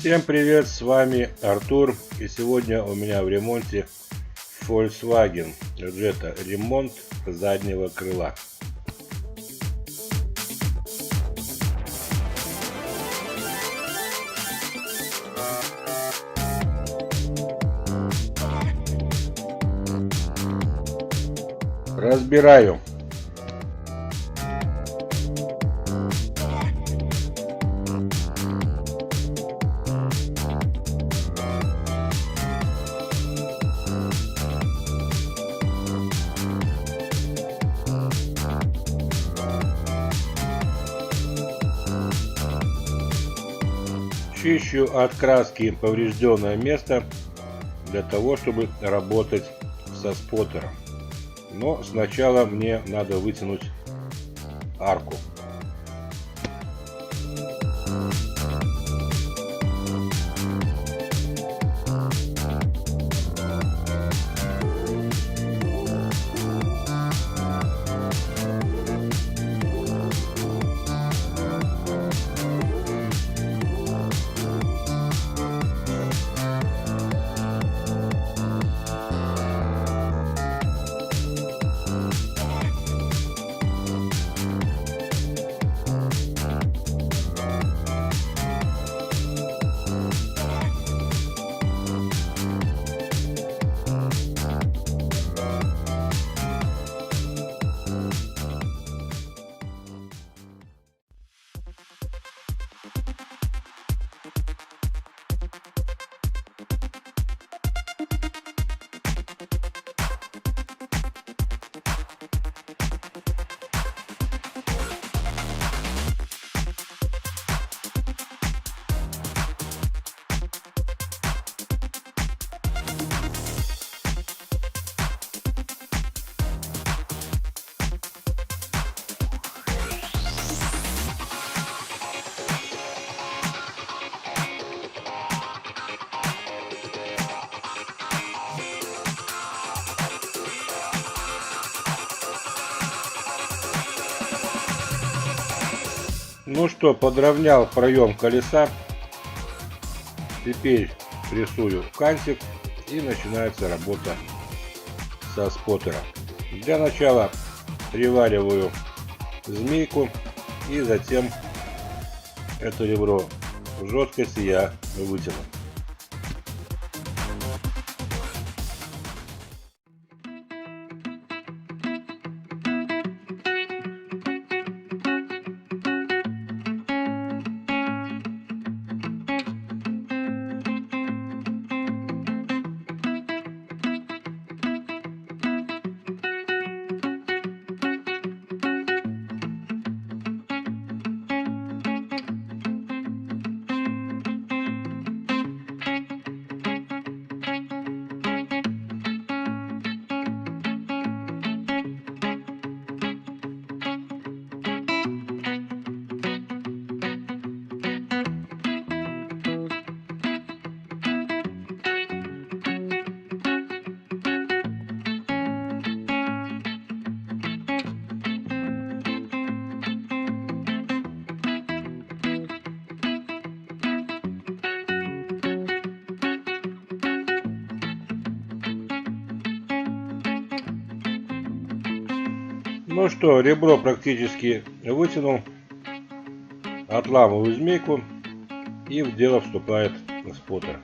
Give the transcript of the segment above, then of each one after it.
Всем привет, с вами Артур, и сегодня у меня в ремонте Volkswagen Jetta, ремонт заднего крыла. Разбираю. Чищу от краски поврежденное место для того, чтобы работать со споттером. Но сначала мне надо вытянуть арку. Ну что, подровнял проем колеса. Теперь прессую кантик и начинается работа со споттером. Для начала привариваю змейку и затем это ребро в жесткости я вытяну. Ну что, ребро практически вытянул. Отламываю змейку и в дело вступает споттер.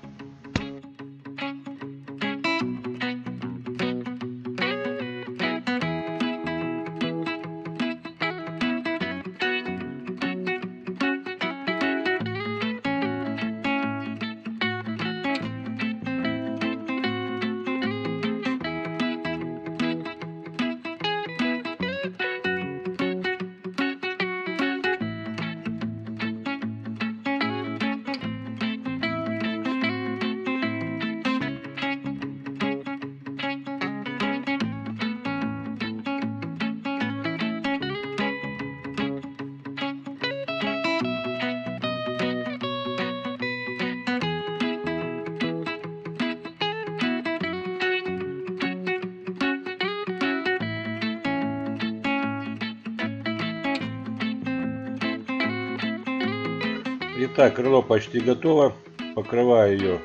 Итак, крыло почти готово. покрываю ее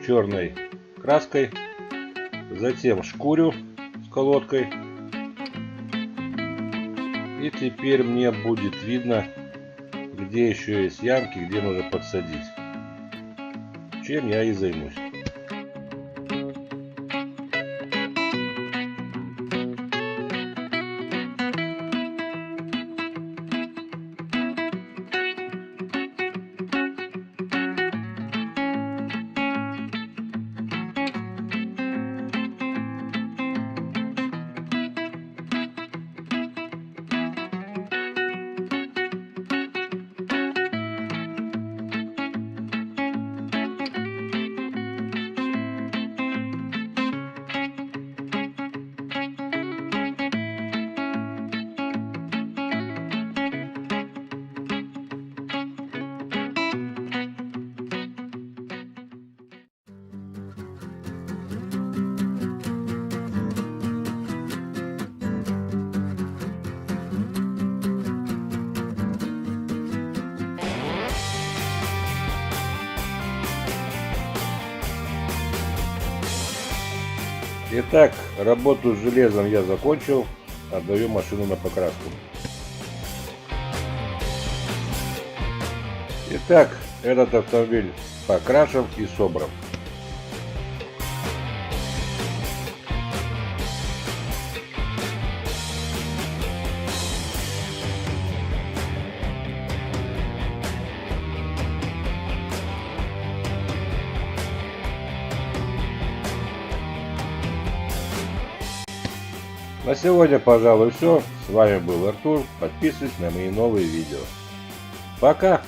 черной краской, затем шкурю с колодкой. И теперь мне будет видно, где еще есть ямки, где нужно подсадить. Чем я и займусь. Итак, работу с железом я закончил, отдаю машину на покраску. Итак, этот автомобиль покрашен и собран. На сегодня, пожалуй, все. С вами был Артур. Подписывайтесь на мои новые видео. Пока!